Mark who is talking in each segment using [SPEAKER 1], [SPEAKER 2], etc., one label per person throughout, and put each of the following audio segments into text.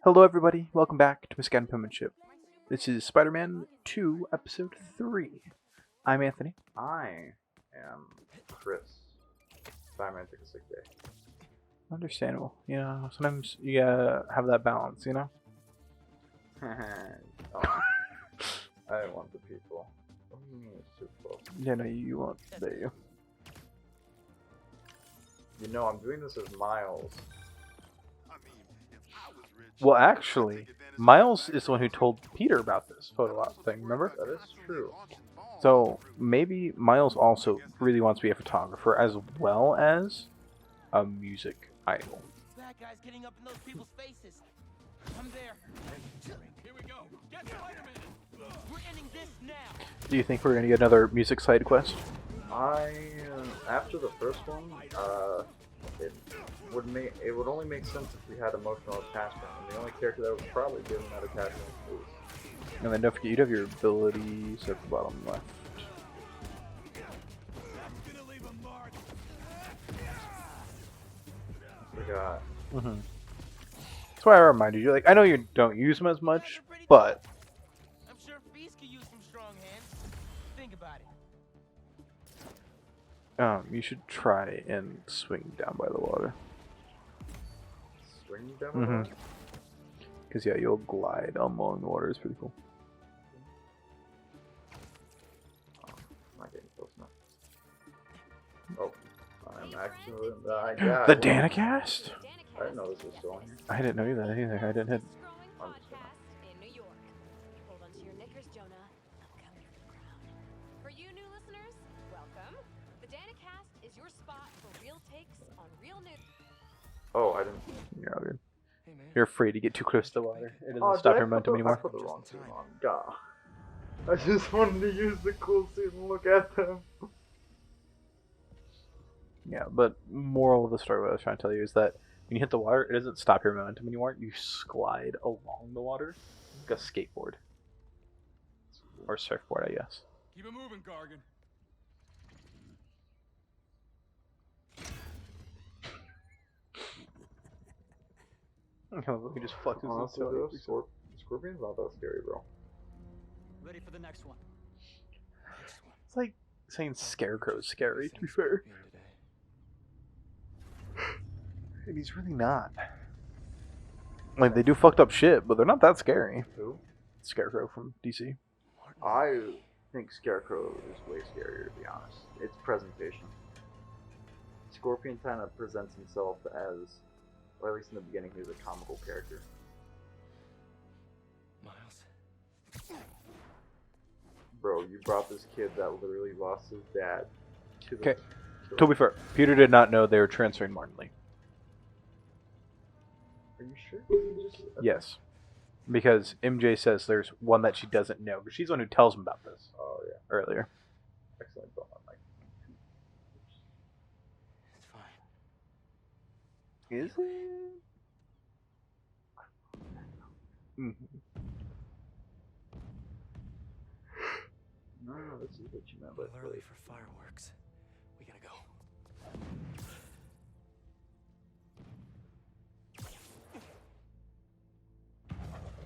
[SPEAKER 1] Hello, everybody. Welcome back to Misguided Penmanship. This is Spider-Man 2, Episode 3. I'm Anthony.
[SPEAKER 2] I am Chris. Spider-Man took a sick day.
[SPEAKER 1] Understandable. You know, sometimes you gotta have that balance, you know?
[SPEAKER 2] Oh, I want the people. What do you mean it's too close?
[SPEAKER 1] Yeah, no, you won't. There you go.
[SPEAKER 2] You know, I'm doing this as Miles.
[SPEAKER 1] Well, actually, Miles is the one who told Peter about this photo op thing, remember?
[SPEAKER 2] That is true.
[SPEAKER 1] So, maybe Miles also really wants to be a photographer as well as a music idol.
[SPEAKER 3] That guy's getting up in those people's faces. I'm there. Here we go. Get Spider-Man. We're ending this now.
[SPEAKER 1] Do you think we're gonna get another music side quest?
[SPEAKER 2] After the first one, it would only make sense if we had emotional attachment, and the only character that would probably give him that attachment was...
[SPEAKER 1] And then don't forget, you'd have your abilities at the bottom left.
[SPEAKER 2] Forgot.
[SPEAKER 1] That's why I reminded you. Like, I know you don't use them as much, but
[SPEAKER 3] I'm sure Feast could use some strong hands. Think about it.
[SPEAKER 1] you should try and swing down by the water.
[SPEAKER 2] Swing down?
[SPEAKER 1] Because, yeah, you'll glide along the water. It's pretty cool.
[SPEAKER 2] Oh, I'm not getting close enough. Oh, I'm actually... yeah,
[SPEAKER 1] The Danicast?
[SPEAKER 2] I didn't know this was still on here.
[SPEAKER 1] I didn't know that either. I didn't hit.
[SPEAKER 2] I'm just gonna...
[SPEAKER 4] In New York. Hold on to your knickers, Jonah. I'm coming for the crown. For you new listeners, welcome. The Danicast is your spot for real takes on real news.
[SPEAKER 2] Oh, I didn't...
[SPEAKER 1] You're all good. You're afraid to get too close to the water. It doesn't
[SPEAKER 2] Oh,
[SPEAKER 1] stop
[SPEAKER 2] did
[SPEAKER 1] your
[SPEAKER 2] I put
[SPEAKER 1] momentum
[SPEAKER 2] the-
[SPEAKER 1] anymore.
[SPEAKER 2] I put the wrong team on. Duh. I just wanted to use the cool suit and look at them.
[SPEAKER 1] Yeah, but moral of the story, what I was trying to tell you is that when you hit the water, it doesn't stop your momentum anymore. You slide along the water like a skateboard. Or surfboard, I guess.
[SPEAKER 3] Keep it moving, Gargan.
[SPEAKER 1] He just flexes his
[SPEAKER 2] Honestly,
[SPEAKER 1] toe.
[SPEAKER 2] though, Scorpion's not that scary, bro.
[SPEAKER 3] Ready for the next one.
[SPEAKER 1] It's like saying Scarecrow's scary, to be fair. And he's really not. Like, they do fucked up shit, but they're not that scary.
[SPEAKER 2] Who?
[SPEAKER 1] Scarecrow from DC.
[SPEAKER 2] I think Scarecrow is way scarier, to be honest. It's presentation. Scorpion kind of presents himself as, or at least in the beginning, he was a comical character.
[SPEAKER 3] Miles.
[SPEAKER 2] Bro, you brought this kid that literally lost his dad to the...
[SPEAKER 1] Okay, to be fair, Peter did not know they were transferring Martin Lee.
[SPEAKER 2] Are you sure? You just...
[SPEAKER 1] Yes. Because MJ says there's one that she doesn't know, but she's the one who tells him about this
[SPEAKER 2] Oh, yeah.
[SPEAKER 1] earlier.
[SPEAKER 2] Excellent thought, Mike.
[SPEAKER 3] It's fine.
[SPEAKER 1] Is it?
[SPEAKER 2] No, this is what you meant
[SPEAKER 3] A
[SPEAKER 2] by
[SPEAKER 3] little early for fireworks. We gotta go.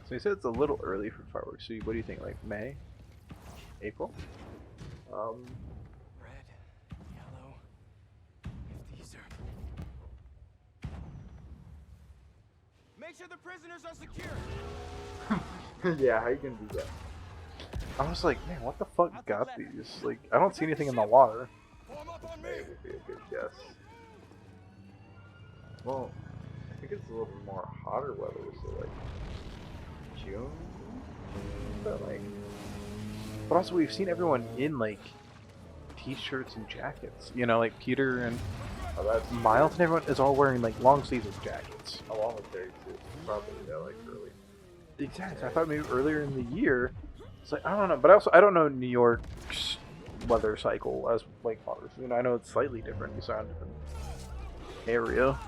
[SPEAKER 1] So he said it's a little early for fireworks. So what do you think, like May? April?
[SPEAKER 3] Red, yellow. If these are. Make sure the prisoners are secure.
[SPEAKER 2] yeah, how you gonna do that?
[SPEAKER 1] I was like, man, what the fuck got these? Like, I don't see anything in the water.
[SPEAKER 3] Form up on me.
[SPEAKER 2] It would be a good guess. Well, I think it's a little bit more hotter weather, so like June. But like,
[SPEAKER 1] But also, we've seen everyone in like t-shirts and jackets. You know, like Peter and
[SPEAKER 2] oh, that's
[SPEAKER 1] Miles and everyone is all wearing like long sleeves jackets.
[SPEAKER 2] along with Terry too. Probably like early.
[SPEAKER 1] Exactly. I thought maybe earlier in the year. It's like, I don't know, but also I don't know New York's weather cycle as like ours. You know, I know it's slightly different. You sound different area.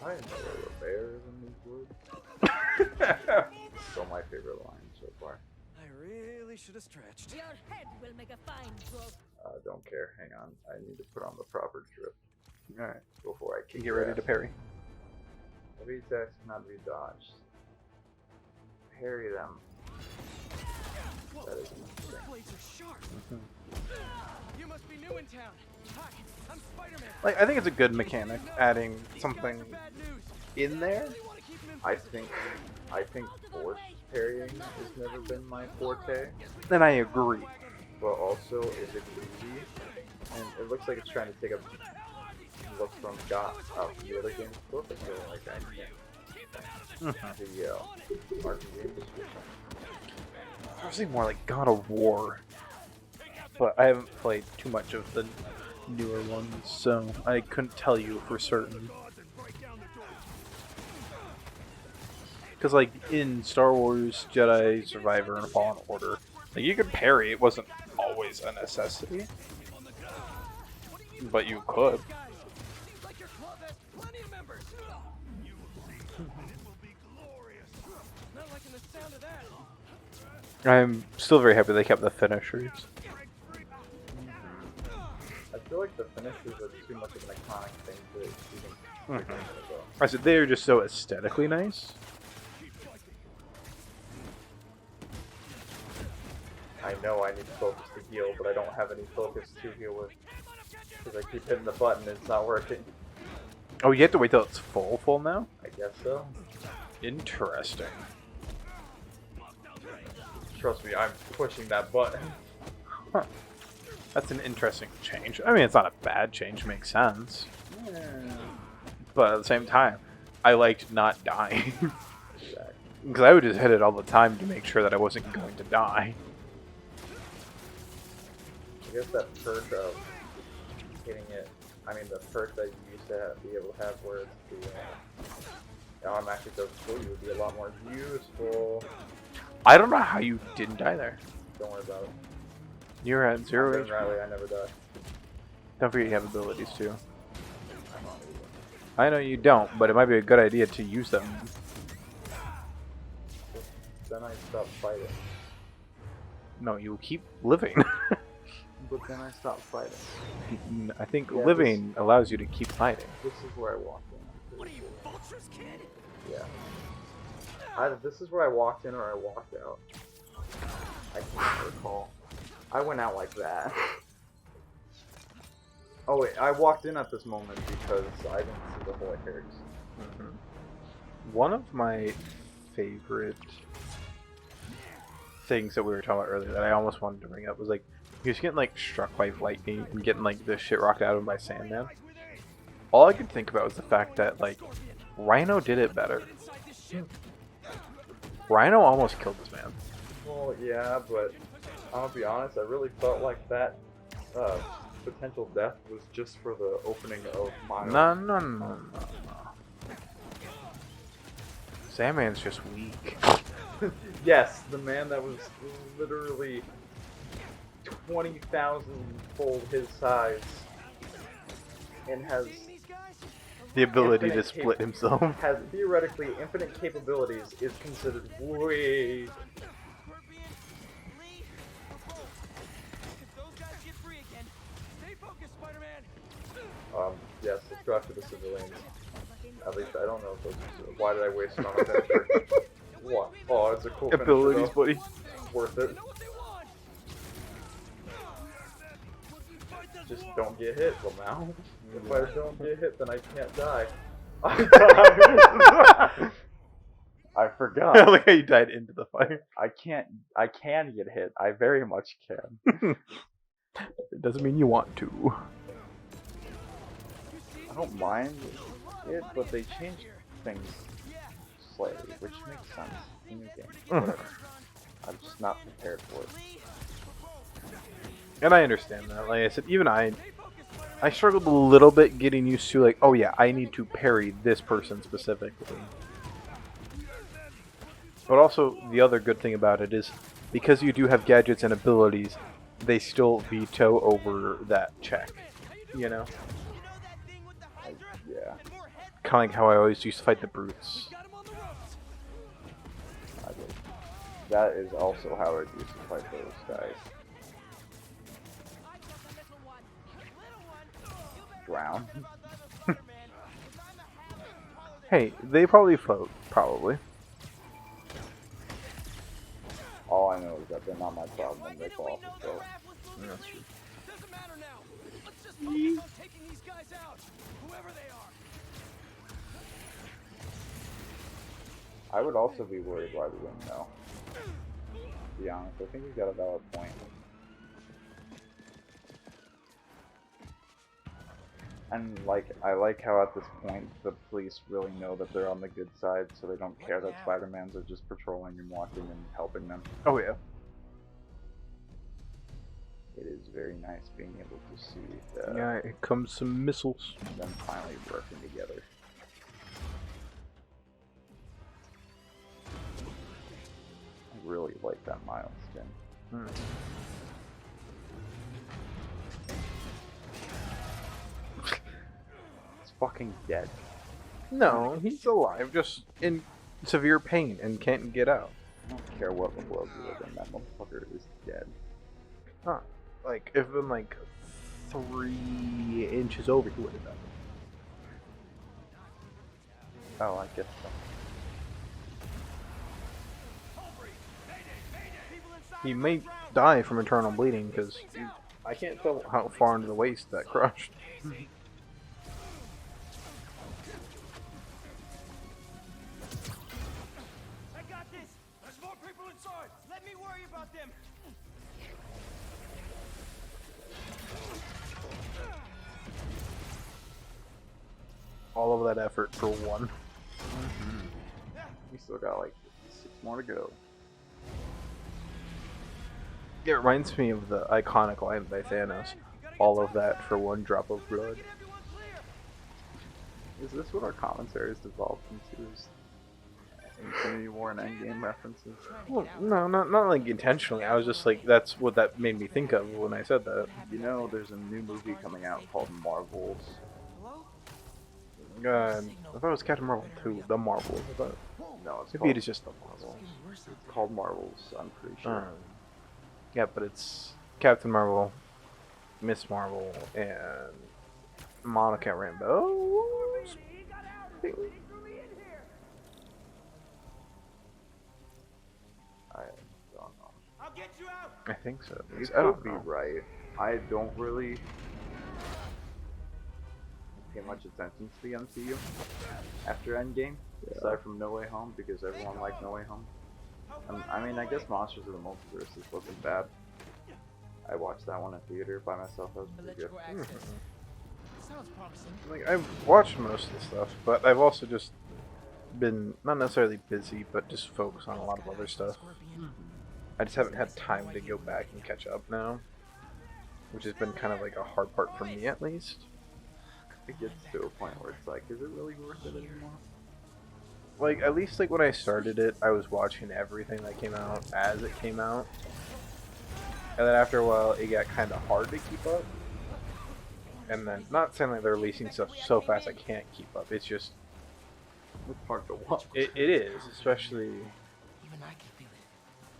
[SPEAKER 2] I didn't know there were bears in these woods. Still my favorite line so far.
[SPEAKER 3] I really should have stretched.
[SPEAKER 4] Your head will make a fine joke.
[SPEAKER 2] Don't care. Hang on. I need to put on the proper drip
[SPEAKER 1] All right,
[SPEAKER 2] before I kick
[SPEAKER 1] get
[SPEAKER 2] your
[SPEAKER 1] ready
[SPEAKER 2] ass.
[SPEAKER 1] to parry.
[SPEAKER 2] Heavy attacks cannot be dodged. Parry them. That is interesting.
[SPEAKER 3] Blades are sharp. You must be new in town. Hi, I'm Spider-Man.
[SPEAKER 1] Like, I think it's a good mechanic, adding something
[SPEAKER 3] Bad news.
[SPEAKER 1] in there.
[SPEAKER 2] I think force parrying has never been my forte,
[SPEAKER 1] Then I agree.
[SPEAKER 2] but also is it easy? And it looks like it's trying to take a look from the other game's book. I feel like I can't. The Arkham game description.
[SPEAKER 1] I was thinking more like God of War, but I haven't played too much of the newer ones, so I couldn't tell you for certain. Because like in Star Wars, Jedi Survivor, and Fallen Order, like you could parry. It wasn't always a necessity, but you could.
[SPEAKER 3] Seems like your club has plenty of members. You will see, and it will be glorious. Not liking the sound of that.
[SPEAKER 1] I'm still very happy they kept the finishers.
[SPEAKER 2] I feel like the finishers are too much of an iconic thing to even think about.
[SPEAKER 1] I said they are just so aesthetically nice.
[SPEAKER 2] I know I need focus to heal, but I don't have any focus to heal with. Because I keep hitting the button and it's not working.
[SPEAKER 1] Oh, you have to wait till it's full now?
[SPEAKER 2] I guess so.
[SPEAKER 1] Interesting.
[SPEAKER 2] Trust me, I'm pushing that button.
[SPEAKER 1] Huh. That's an interesting change. I mean, it's not a bad change, makes sense. But at the same time, I liked not dying. Because I would just hit it all the time to make sure that I wasn't going to die.
[SPEAKER 2] I guess that perk of hitting it, I mean the perk that you used to be able to have where it's the automatically goes through you would be a lot more useful.
[SPEAKER 1] I don't know how you didn't die there.
[SPEAKER 2] Don't worry about it.
[SPEAKER 1] You're at 0
[SPEAKER 2] Ben
[SPEAKER 1] HP.
[SPEAKER 2] Riley, I never die.
[SPEAKER 1] Don't forget you have abilities too.
[SPEAKER 2] I'm not even.
[SPEAKER 1] I know you don't, but it might be a good idea to use them.
[SPEAKER 2] Then I stop fighting.
[SPEAKER 1] No, you'll keep living.
[SPEAKER 2] But then I stop fighting.
[SPEAKER 1] I think
[SPEAKER 2] Yeah,
[SPEAKER 1] living allows you to keep fighting.
[SPEAKER 2] This is where I walked in.
[SPEAKER 3] What are you, vultures, kid?
[SPEAKER 2] Yeah. Either this is where I walked in or I walked out. I can't recall. I went out like that. Oh wait, I walked in at this moment because I didn't see the whole hairs.
[SPEAKER 1] One of my favorite things that we were talking about earlier that I almost wanted to bring up was like he was getting like struck by lightning and getting like the shit rocked out of him by Sandman. All I could think about was the fact that like Rhino did it better. Rhino almost killed this man.
[SPEAKER 2] Well, yeah, but I'll be honest, I really felt like that potential death was just for the opening of Miles.
[SPEAKER 1] No. Sandman's just weak.
[SPEAKER 2] Yes, the man that was literally 20,000-fold his size and has
[SPEAKER 1] The ability to
[SPEAKER 2] infinite
[SPEAKER 1] split himself.
[SPEAKER 2] has theoretically infinite capabilities is considered way.
[SPEAKER 3] Scorpion, Lee, or both. If those guys get free again, stay focused, Spider-Man.
[SPEAKER 2] Yes, let's go after the civilians. At least I don't know if those are. Why did I waste it on a finisher? What? Oh, it's a cool finisher,
[SPEAKER 1] Abilities,
[SPEAKER 2] though.
[SPEAKER 1] buddy.
[SPEAKER 2] Worth it.
[SPEAKER 3] Know what they want.
[SPEAKER 2] Just don't get hit, Lamau. If I don't get hit, then I can't die. I forgot.
[SPEAKER 1] Look how you died into the fire.
[SPEAKER 2] I can get hit. I very much can.
[SPEAKER 1] It doesn't mean you want to.
[SPEAKER 2] I don't mind it, but they changed things slightly, which makes sense in the game. Whatever. I'm just not prepared for it.
[SPEAKER 1] And I understand that. Like I said, even I struggled a little bit getting used to like, oh yeah, I need to parry this person specifically. But also, the other good thing about it is, because you do have gadgets and abilities, they still veto over that check. You know?
[SPEAKER 2] Yeah.
[SPEAKER 1] Kind of like how I always used to fight the brutes.
[SPEAKER 2] I did. That is also how I used to fight those guys. Drown.
[SPEAKER 1] Hey, they probably float. Probably.
[SPEAKER 2] All I know is that they're not my problem when
[SPEAKER 3] Why
[SPEAKER 2] they
[SPEAKER 3] didn't
[SPEAKER 2] fall
[SPEAKER 3] we
[SPEAKER 2] off
[SPEAKER 3] know
[SPEAKER 2] the
[SPEAKER 3] the
[SPEAKER 2] boat.
[SPEAKER 3] raft was moving
[SPEAKER 1] That's
[SPEAKER 3] free?
[SPEAKER 1] true.
[SPEAKER 3] Doesn't matter now. Let's just focus on taking these guys out, whoever they are.
[SPEAKER 2] I would also be worried why we wouldn't know. To be honest, I think he's got a valid point. And I like how at this point the police really know that they're on the good side, so they don't care that Spider-Mans are just patrolling and watching and helping them.
[SPEAKER 1] Oh yeah.
[SPEAKER 2] It is very nice being able to see
[SPEAKER 1] Yeah, here comes some missiles.
[SPEAKER 2] them finally working together. I really like that Miles skin.
[SPEAKER 1] Hmm.
[SPEAKER 2] It's fucking dead.
[SPEAKER 1] No, he's alive, just in severe pain and can't get out.
[SPEAKER 2] I don't care what world you live in, that motherfucker is dead.
[SPEAKER 1] Huh. Like, if been like 3 inches over, he would have died.
[SPEAKER 2] Oh, I guess so.
[SPEAKER 1] He may die from internal bleeding because I can't tell how far into the waist that crushed.
[SPEAKER 3] I got this. There's more people inside. Let me worry about them.
[SPEAKER 1] All of that effort for one.
[SPEAKER 2] We still got like 6 more to go.
[SPEAKER 1] It reminds me of the iconic line by Thanos. All of that for one drop of blood.
[SPEAKER 3] Get everyone clear.
[SPEAKER 2] Is this what our commentary has devolved into? Is Infinity War and Endgame references?
[SPEAKER 1] Well, no, not like intentionally. I was just like, that's what that made me think of when I said that.
[SPEAKER 2] You know, there's a new movie coming out called Marvels.
[SPEAKER 3] Hello?
[SPEAKER 1] I thought it was Captain Marvel 2, The Marvels. I thought
[SPEAKER 2] No, it's
[SPEAKER 1] maybe
[SPEAKER 2] called,
[SPEAKER 1] it is just The Marvel.
[SPEAKER 2] it's called Marvels, I'm pretty sure.
[SPEAKER 1] Yeah, but it's Captain Marvel, Miss Marvel, and Monica Rambeau.
[SPEAKER 2] I don't know.
[SPEAKER 3] I'll get you out.
[SPEAKER 1] I think so.
[SPEAKER 2] You
[SPEAKER 1] I don't
[SPEAKER 2] could be
[SPEAKER 1] know.
[SPEAKER 2] right. I don't really pay much attention to the MCU after Endgame, aside from No Way Home, because everyone liked No Way Home. I mean, I guess Monsters of the Multiverse wasn't bad. I watched that one in theater by myself. That was pretty good.
[SPEAKER 3] Electrical access. Sounds promising.
[SPEAKER 1] Like, I've watched most of the stuff, but I've also just been not necessarily busy, but just focused on a lot of other stuff. I just haven't had time to go back and catch up now, which has been kind of like a hard part for me at least.
[SPEAKER 2] It gets to a point where it's like, is it really worth it anymore?
[SPEAKER 1] Like, at least like when I started it, I was watching everything that came out as it came out. And then after a while, it got kind of hard to keep up. And then, not saying like they're releasing stuff so fast I can't keep up. It's just,
[SPEAKER 2] It's hard to watch.
[SPEAKER 1] it is, especially.
[SPEAKER 3] Even I can feel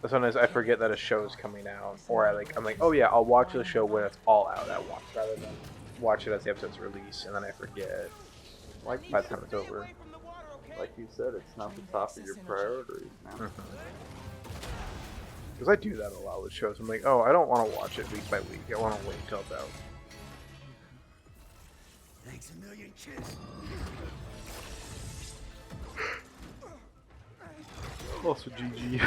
[SPEAKER 3] it.
[SPEAKER 1] Sometimes I forget that a show is coming out, or I'm like, oh yeah, I'll watch the show when it's all out at once, rather than watch it as the episodes release, and then I forget
[SPEAKER 2] Like
[SPEAKER 1] by the time it's over.
[SPEAKER 2] Like you said, it's not the top of your priorities, man.
[SPEAKER 1] Because I do that a lot with shows. I'm like, oh, I don't want to watch it week by week. I want to wait till it's out.
[SPEAKER 3] Thanks a million, kids.
[SPEAKER 1] Also, GG.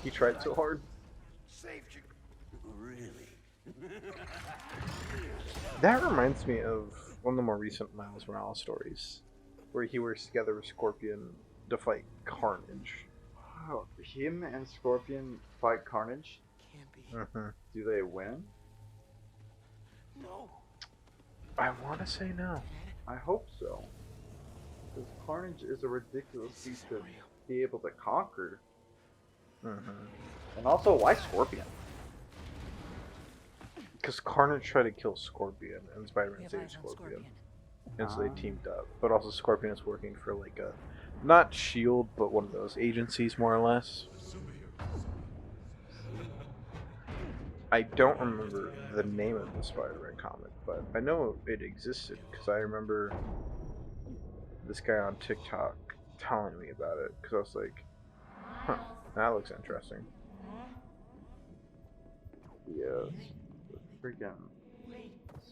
[SPEAKER 1] He tried so hard.
[SPEAKER 3] Saved you. Really?
[SPEAKER 1] That reminds me of one of the more recent Miles Morales stories, where he works together with Scorpion to fight Carnage.
[SPEAKER 2] Wow, him and Scorpion fight Carnage.
[SPEAKER 3] Can't be.
[SPEAKER 2] Do they win?
[SPEAKER 3] No.
[SPEAKER 1] I want to say no.
[SPEAKER 2] I hope so. Because Carnage is a ridiculous beast to be able to conquer. And also, why Scorpion?
[SPEAKER 1] Because Carnage tried to kill Scorpion, and Spider-Man
[SPEAKER 5] We have
[SPEAKER 1] saved
[SPEAKER 5] eyes on
[SPEAKER 1] Scorpion.
[SPEAKER 5] Scorpion.
[SPEAKER 1] And so they teamed up. But also Scorpion is working for like a, not SHIELD, but one of those agencies more or less. I don't remember the name of the Spider-Man comic, but I know it existed because I remember
[SPEAKER 5] this guy on TikTok telling me about it because I was like, huh, that looks interesting.
[SPEAKER 2] The freaking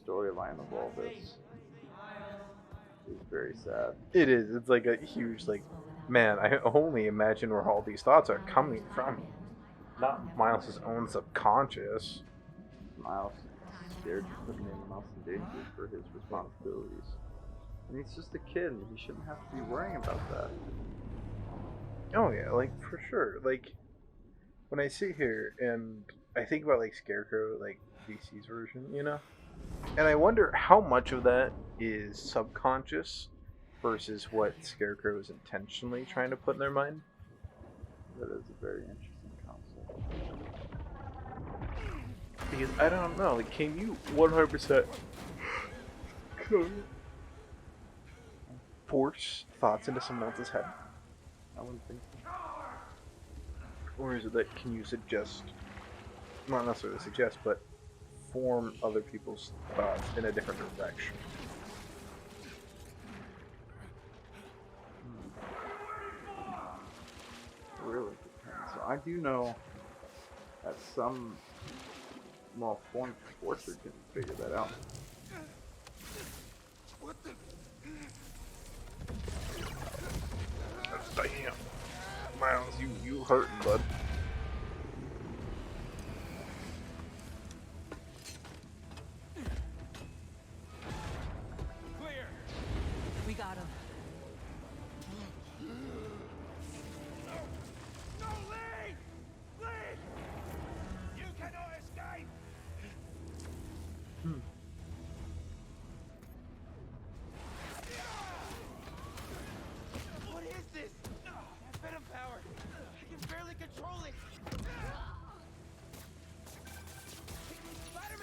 [SPEAKER 2] storyline of all this is very sad.
[SPEAKER 5] It is. It's like a huge, like, man, I only imagine where all these thoughts are coming from. Not Miles' own subconscious.
[SPEAKER 2] Miles is scared to put anyone else in danger for his responsibilities. And he's just a kid, and he shouldn't have to be worrying about that.
[SPEAKER 5] Oh yeah, like for sure. Like when I sit here and I think about like Scarecrow, like DC's version, you know, and I wonder how much of that is subconscious versus what Scarecrow is intentionally trying to put in their mind.
[SPEAKER 2] That is a very interesting concept.
[SPEAKER 5] Because I don't know, like, can you 100% force thoughts into someone else's head?
[SPEAKER 2] I wouldn't think so.
[SPEAKER 5] Or is it that can you suggest, not necessarily suggest, but form other people's thoughts in a different direction?
[SPEAKER 2] It really depends. So I do know that some form of torture can figure that out.
[SPEAKER 3] What the?
[SPEAKER 5] Damn. Miles, you hurting, bud.
[SPEAKER 3] Clear.
[SPEAKER 6] We got him.
[SPEAKER 3] No, leave! Leave! You cannot escape! What is this? Venom power. I can barely control it.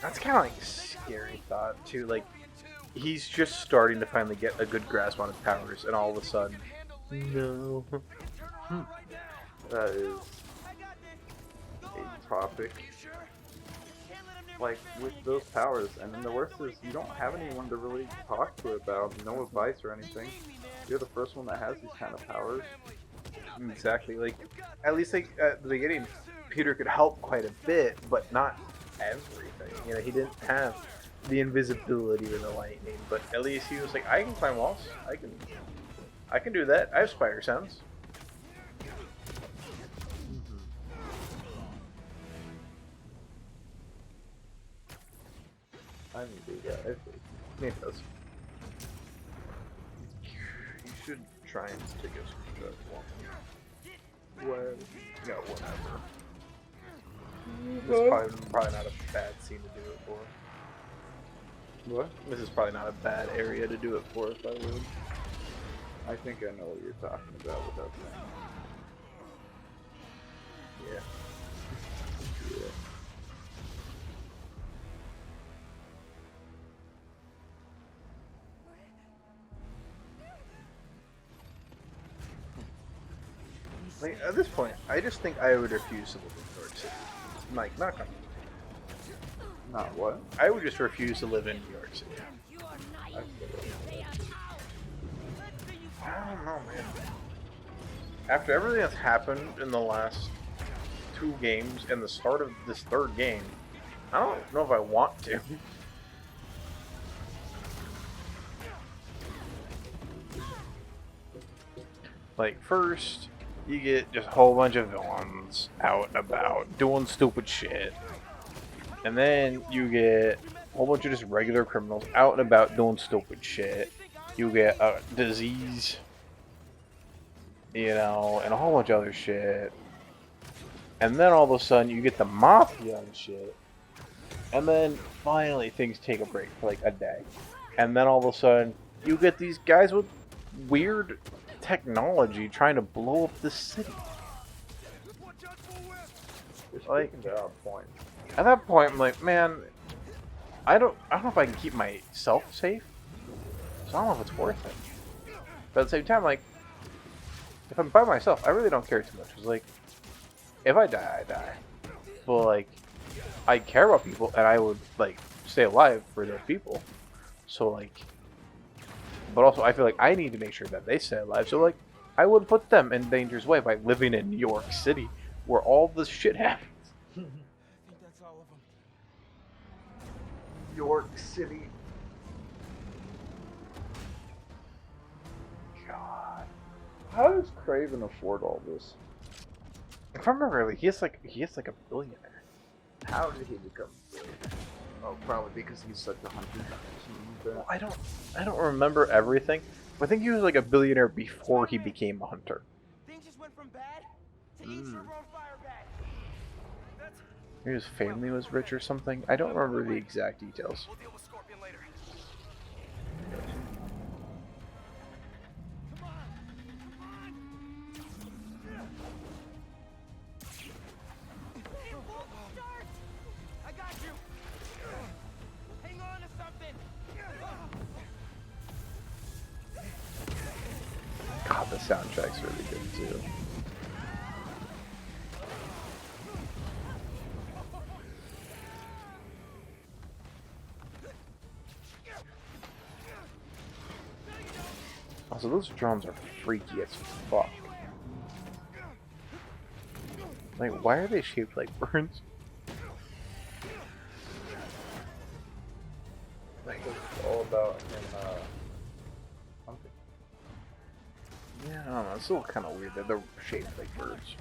[SPEAKER 5] That's kind of like a scary thought, too. Like, he's just starting to finally get a good grasp on his powers, and all of a sudden, no.
[SPEAKER 2] That is a topic. Like, with those powers, and then the worst is you don't have anyone to really talk to about, no advice or anything. You're the first one that has these kind of powers.
[SPEAKER 5] Exactly. Like, at least like at the beginning, Peter could help quite a bit, but not everything. You know, he didn't have the invisibility or the lightning, but at least he was like, I can climb walls. I can do that. I have spider sense.
[SPEAKER 2] I need to do that.
[SPEAKER 5] It does. You should try and take a screenshot.
[SPEAKER 2] Well,
[SPEAKER 5] No, whatever. This is probably not a bad scene to do it for.
[SPEAKER 2] what?
[SPEAKER 5] This is probably not a bad area to do it for if I would.
[SPEAKER 2] I think I know what you're talking about without saying.
[SPEAKER 5] Yeah.
[SPEAKER 2] Yeah.
[SPEAKER 5] Like, at this point, I just think I would refuse to live in New York City. Like, not coming.
[SPEAKER 2] Not what?
[SPEAKER 5] I would just refuse to live in New York City. I don't know, man. After everything that's happened in the last 2 games and the start of this 3rd game, I don't know if I want to. Like, first, you get just a whole bunch of villains out and about doing stupid shit. And then you get a whole bunch of just regular criminals out and about doing stupid shit. You get a disease, you know, and a whole bunch of other shit. And then all of a sudden you get the mafia and shit. And then finally things take a break for like a day. And then all of a sudden you get these guys with weird technology trying to blow up the city.
[SPEAKER 2] You're
[SPEAKER 5] Like-
[SPEAKER 2] speaking to our point.
[SPEAKER 5] At that point, I'm like, man, I don't know if I can keep myself safe. So I don't know if it's worth it. But at the same time, like, if I'm by myself, I really don't care too much. It's like, if I die, I die. But like, I care about people, and I would like stay alive for those people. So like, But also, I feel like I need to make sure that they stay alive. So, like, I would put them in danger's way by living in New York City, where all this shit happens.
[SPEAKER 3] I think that's all of them.
[SPEAKER 2] York City.
[SPEAKER 5] God.
[SPEAKER 2] How does Craven afford all this?
[SPEAKER 5] If I remember correctly, he is like a billionaire.
[SPEAKER 2] How did he become a billionaire? Oh, probably because he's such a hunter. Or something like that.
[SPEAKER 5] Well, I don't remember everything. But I think he was like a billionaire before he became a hunter.
[SPEAKER 3] Things just went from bad to eat your own fire bag. That's...
[SPEAKER 5] Maybe his family was rich or something. I don't remember the exact details.
[SPEAKER 3] We'll deal with Scorpion later. I got you. Hang on to something.
[SPEAKER 5] God, the soundtrack's really good too. Also, those drums are freaky as fuck. Like, why are they shaped like birds?
[SPEAKER 2] Like, it's all about him, hunting.
[SPEAKER 5] Yeah, I don't know. It's still kind of weird that they're shaped like birds.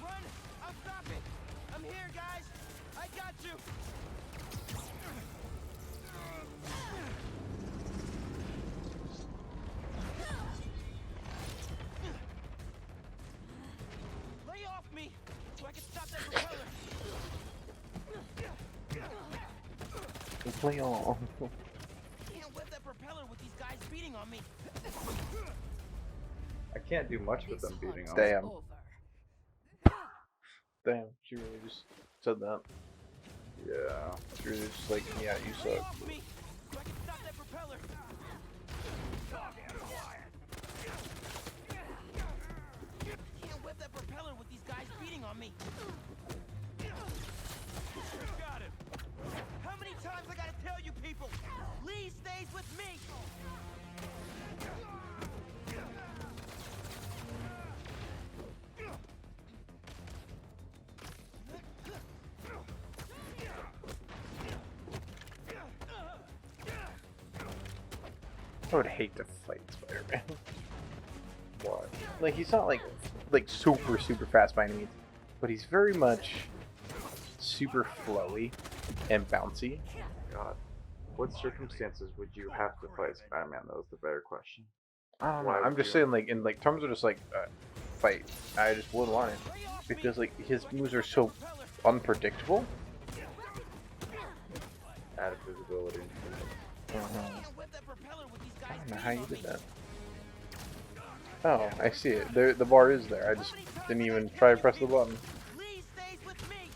[SPEAKER 3] Run! I'll stop it. I'm here, guys. I got you. Lay off me so I can stop that propeller.
[SPEAKER 5] Play on.
[SPEAKER 3] Can't whip that propeller with these guys beating on me.
[SPEAKER 2] I can't do much with them beating on.
[SPEAKER 5] Damn. Damn, she really just said that.
[SPEAKER 2] Yeah.
[SPEAKER 5] She really just like, yeah, you
[SPEAKER 3] Lay
[SPEAKER 5] suck.
[SPEAKER 3] off me so I can stop that propeller. Can't whip that propeller with these guys beating on me. Got him. How many times I gotta tell you people? Lee stays with me.
[SPEAKER 5] I would hate to fight Spider-Man.
[SPEAKER 2] Why?
[SPEAKER 5] Like, he's not like super fast by any means, but he's very much super flowy and bouncy.
[SPEAKER 2] God. What circumstances would you have to fight Spider-Man? That was the better question.
[SPEAKER 5] I don't know.
[SPEAKER 2] Why
[SPEAKER 5] I'm
[SPEAKER 2] would
[SPEAKER 5] just
[SPEAKER 2] you?
[SPEAKER 5] saying, like, in like terms of just like fight, I just wouldn't want it because like his moves are so unpredictable.
[SPEAKER 2] Added visibility.
[SPEAKER 5] I
[SPEAKER 3] Can't whip that propeller with these guys
[SPEAKER 5] don't know how you
[SPEAKER 3] beating
[SPEAKER 5] did
[SPEAKER 3] on me.
[SPEAKER 5] that. Oh, I see it. There, the bar is there. I just didn't even try to press the button.
[SPEAKER 3] Lee stays with me.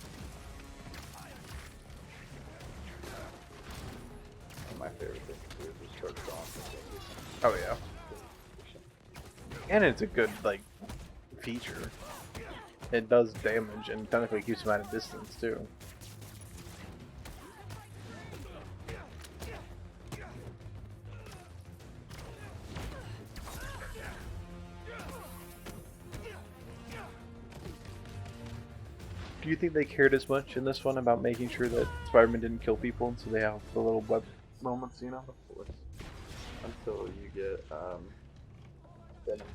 [SPEAKER 2] One of my favorite things to do is just start drawing things.
[SPEAKER 5] Oh yeah. And it's a good like feature. It does damage and technically keeps him at a distance too. Do you think they cared as much in this one about making sure that Spider-Man didn't kill people, and so they have the little web moments, you know?
[SPEAKER 2] Of course. Until you get, Venom.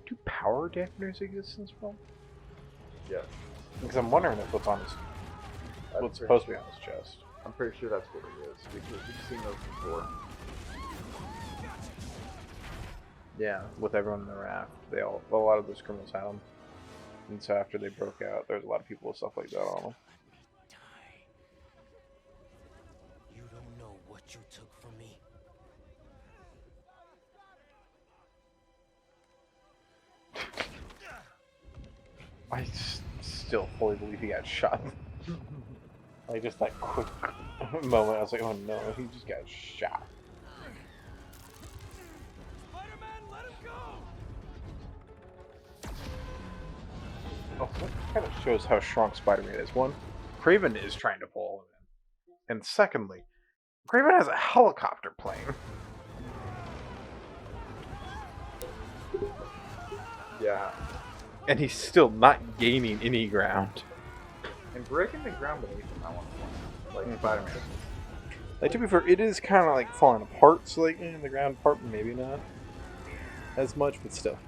[SPEAKER 5] Do power dampeners exist in this film?
[SPEAKER 2] Yeah.
[SPEAKER 5] Because I'm wondering if what's on his, what's supposed to be on his chest.
[SPEAKER 2] I'm pretty sure that's what it is, because we've seen those before.
[SPEAKER 5] Yeah, with everyone in the raft, a lot of those criminals had them. And so after they broke out, there's a lot of people with stuff like that on them.
[SPEAKER 3] You don't know what you took from me.
[SPEAKER 5] I still fully believe he got shot. Like just that quick moment, I was like, oh no, he just got shot.
[SPEAKER 3] Spider-Man, let him go!
[SPEAKER 5] Oh, that kind of shows how strong Spider-Man is. One, Craven is trying to pull him in. And secondly, Craven has a helicopter plane.
[SPEAKER 2] Yeah.
[SPEAKER 5] And he's still not gaining any ground.
[SPEAKER 2] And breaking the ground beneath him, I want to point. Like Spider-Man.
[SPEAKER 5] Like, to be fair, it is kind of like falling apart slightly in the ground part, maybe not as much, but still.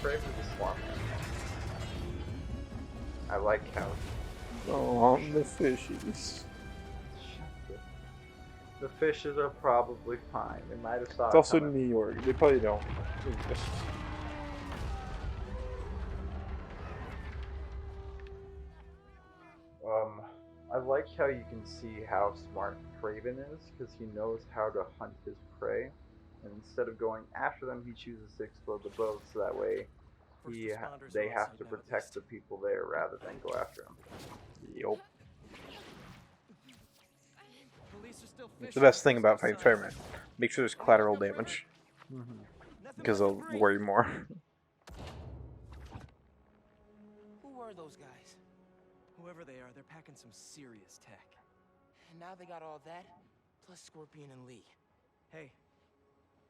[SPEAKER 2] Craven's a swamp man. I like how.
[SPEAKER 5] Oh, the fishies.
[SPEAKER 2] The fishes are probably fine. They might have saw
[SPEAKER 5] It's
[SPEAKER 2] it
[SPEAKER 5] also
[SPEAKER 2] coming.
[SPEAKER 5] New York. They probably don't.
[SPEAKER 2] I like how you can see how smart Craven is, because he knows how to hunt his prey, and instead of going after them, he chooses to explode the boat, so that way they have to protect the people there rather than go after them.
[SPEAKER 5] Yup.
[SPEAKER 3] Police are still
[SPEAKER 5] It's the best thing about fighting Spider-Man. Make sure there's collateral damage, because they'll worry more.
[SPEAKER 3] Who were those guys? Whoever they are, they're packing some serious tech. And now they got all that, plus Scorpion and Lee. Hey,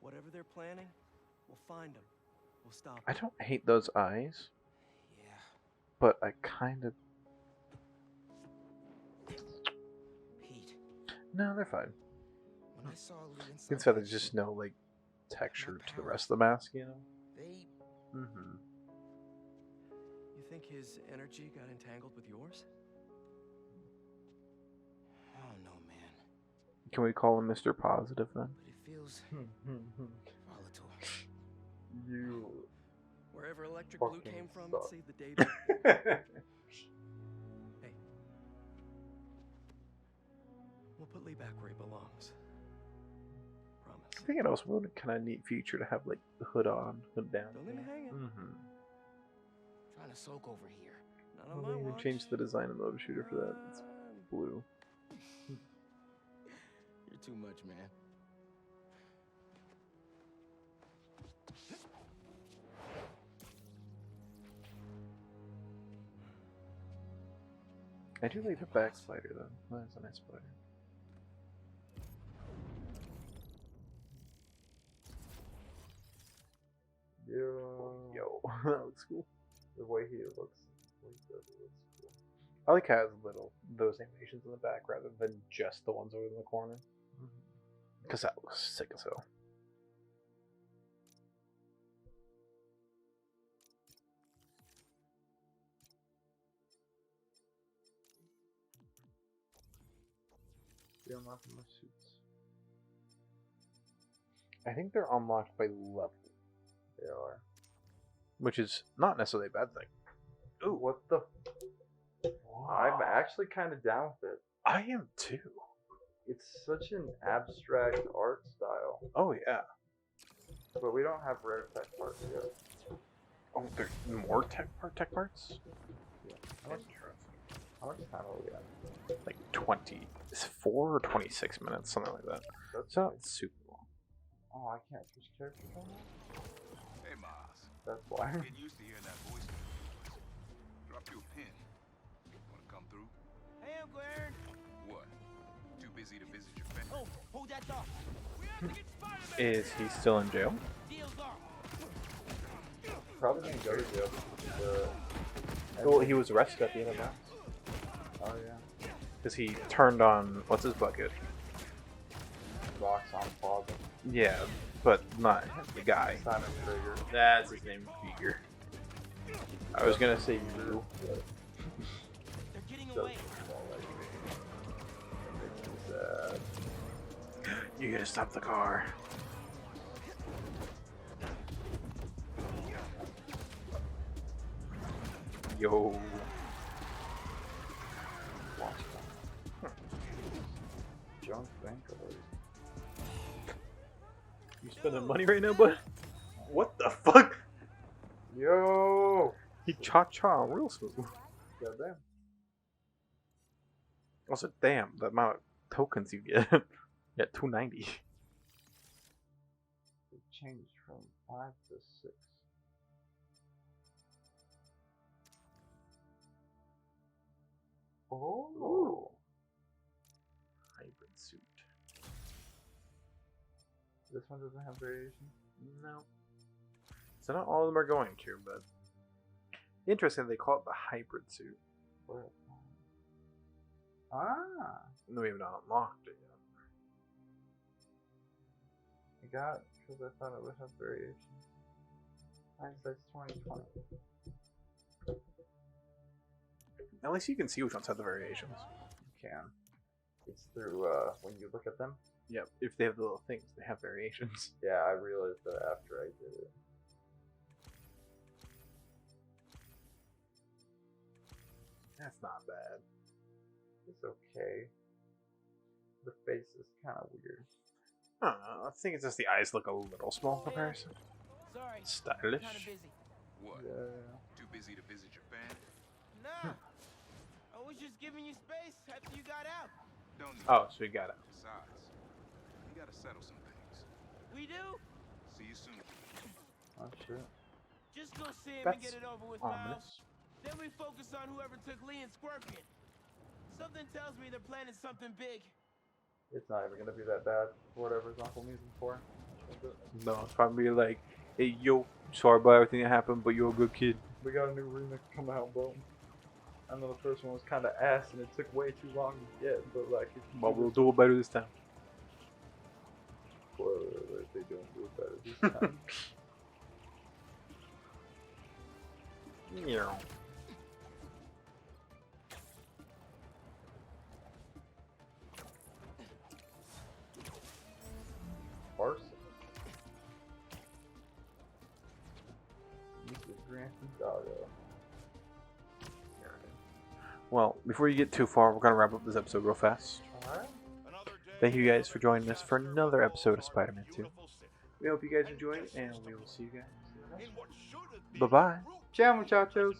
[SPEAKER 3] whatever they're planning, we'll find them. We'll stop
[SPEAKER 5] I
[SPEAKER 3] them.
[SPEAKER 5] don't hate those eyes,
[SPEAKER 3] Yeah.
[SPEAKER 5] but I kind of...
[SPEAKER 3] Pete,
[SPEAKER 5] No, they're fine.
[SPEAKER 3] when I saw Lee
[SPEAKER 5] You
[SPEAKER 3] inside
[SPEAKER 5] can tell
[SPEAKER 3] that
[SPEAKER 5] there's just
[SPEAKER 3] ship,
[SPEAKER 5] no, like, texture to the rest of the mask, you know?
[SPEAKER 3] they...
[SPEAKER 5] Mm-hmm.
[SPEAKER 3] You think his energy got entangled with yours? I don't know, man.
[SPEAKER 5] Can we call him Mr. Positive then?
[SPEAKER 3] But it feels volatile.
[SPEAKER 2] You.
[SPEAKER 3] Wherever electric blue
[SPEAKER 2] Fucking
[SPEAKER 3] came from,
[SPEAKER 2] suck.
[SPEAKER 3] it saved the day. Hey. We'll put Lee back where he belongs. Promise.
[SPEAKER 5] I think it also would be a kind of neat feature to have, like, the hood on, hood down.
[SPEAKER 3] Don't leave me hanging.
[SPEAKER 5] Mm-hmm.
[SPEAKER 3] Trying to soak over here. Not
[SPEAKER 5] Well,
[SPEAKER 3] on
[SPEAKER 5] they
[SPEAKER 3] my
[SPEAKER 5] even
[SPEAKER 3] watch.
[SPEAKER 5] changed the design of the motor shooter for that. It's blue.
[SPEAKER 3] You're too much, man.
[SPEAKER 5] I do like the back spider though. That's a nice spider. Yo, that looks cool.
[SPEAKER 2] The way he looks. The way he does it looks cool.
[SPEAKER 5] I like how it has those animations in the back rather than just the ones over in the corner. Because that looks sick as hell.
[SPEAKER 2] They unlock more suits.
[SPEAKER 5] I think they're unlocked by level,
[SPEAKER 2] They are.
[SPEAKER 5] which is not necessarily a bad thing.
[SPEAKER 2] Ooh, what the? I'm actually kind of down with it.
[SPEAKER 5] I am too.
[SPEAKER 2] It's such an abstract art style,
[SPEAKER 5] Oh yeah.
[SPEAKER 2] but we don't have rare tech parts yet.
[SPEAKER 5] Oh, there's more tech parts?
[SPEAKER 2] How much time are we at?
[SPEAKER 5] Like 24 or 26 minutes, something like that.
[SPEAKER 2] That's
[SPEAKER 5] It's not super long.
[SPEAKER 2] Oh, I can't switch characters on that?
[SPEAKER 7] Hey, Miles.
[SPEAKER 2] That's why.
[SPEAKER 7] Get used to hearing that voice. Drop you a pin. Wanna come through?
[SPEAKER 3] Hey, Uncle Aaron.
[SPEAKER 7] What? Too busy to visit your family?
[SPEAKER 3] Oh, hold that thought. We have to get Spider-Man.
[SPEAKER 5] Is he still in jail?
[SPEAKER 3] Deal's off.
[SPEAKER 2] Probably gonna go to jail.
[SPEAKER 5] Well, he was arrested at the end of that.
[SPEAKER 2] Oh yeah.
[SPEAKER 5] Because he turned on, what's his bucket?
[SPEAKER 2] Rocks on Plaza.
[SPEAKER 5] Yeah, but not the guy.
[SPEAKER 2] Simon Trigger.
[SPEAKER 5] That's his name, Figure. I was gonna say you.
[SPEAKER 3] They're getting
[SPEAKER 2] Does
[SPEAKER 3] away.
[SPEAKER 2] smell like me. That makes me sad.
[SPEAKER 5] You gotta stop the car. Yo.
[SPEAKER 2] Junk bank alert.
[SPEAKER 5] You spending money right now, bud? What the fuck?
[SPEAKER 2] Yo!
[SPEAKER 5] He cha-cha real smooth.
[SPEAKER 2] Goddamn.
[SPEAKER 5] Also, damn, the amount of tokens you get. Yeah, 290.
[SPEAKER 2] It changed from 5 to 6. Oh.
[SPEAKER 5] Hybrid suit.
[SPEAKER 2] This one doesn't have variation.
[SPEAKER 5] No. So not all of them are going to, but interesting. They call it the hybrid suit.
[SPEAKER 2] Where? Ah,
[SPEAKER 5] No, we have not unlocked it yet.
[SPEAKER 2] I got it because I thought it would have variation. Hindsight's 2020.
[SPEAKER 5] At least you can see which ones have the variations.
[SPEAKER 2] You can. It's through when you look at them.
[SPEAKER 5] Yep, if they have the little things, they have variations.
[SPEAKER 2] Yeah, I realized that after I did it.
[SPEAKER 5] That's not bad.
[SPEAKER 2] It's okay. The face is kind of weird.
[SPEAKER 5] I don't know. I think it's just the eyes look a little small in comparison.
[SPEAKER 3] Sorry.
[SPEAKER 5] Stylish.
[SPEAKER 3] Kind of busy.
[SPEAKER 7] What?
[SPEAKER 2] Yeah.
[SPEAKER 7] Too busy to visit your fan?
[SPEAKER 3] Nah. I was just giving you space after you got out.
[SPEAKER 7] Don't need
[SPEAKER 5] Oh, so we got it.
[SPEAKER 7] Besides, we gotta settle some things.
[SPEAKER 3] We do?
[SPEAKER 7] See you soon.
[SPEAKER 2] Oh shit.
[SPEAKER 3] Just go see him and
[SPEAKER 5] That's
[SPEAKER 3] get it over with, Miles.
[SPEAKER 5] ominous.
[SPEAKER 3] Then we focus on whoever took Lee and Scorpion. Something tells me they're planning something big.
[SPEAKER 2] It's not even gonna be that bad. Whatever's Uncle needs him for.
[SPEAKER 5] No, it's probably like, hey, yo, sorry about everything that happened, but you're a good kid.
[SPEAKER 2] We got a new remake come out, bro. I know the first one was kind of ass and it took way too long to get, but like, if you
[SPEAKER 5] But
[SPEAKER 2] do
[SPEAKER 5] we'll
[SPEAKER 2] this-
[SPEAKER 5] do it better this time.
[SPEAKER 2] Spoiler alert, they don't do it better this time.
[SPEAKER 5] Yeah.
[SPEAKER 2] Arson. Mrs. Grand Doggo.
[SPEAKER 5] Well, before you get too far, we're going to wrap up this episode real fast.
[SPEAKER 2] Alright.
[SPEAKER 5] Thank you guys for joining us for another episode of Spider-Man 2. We hope you guys enjoyed, and we will see you guys in the next one. Bye-bye.
[SPEAKER 2] Ciao, muchachos.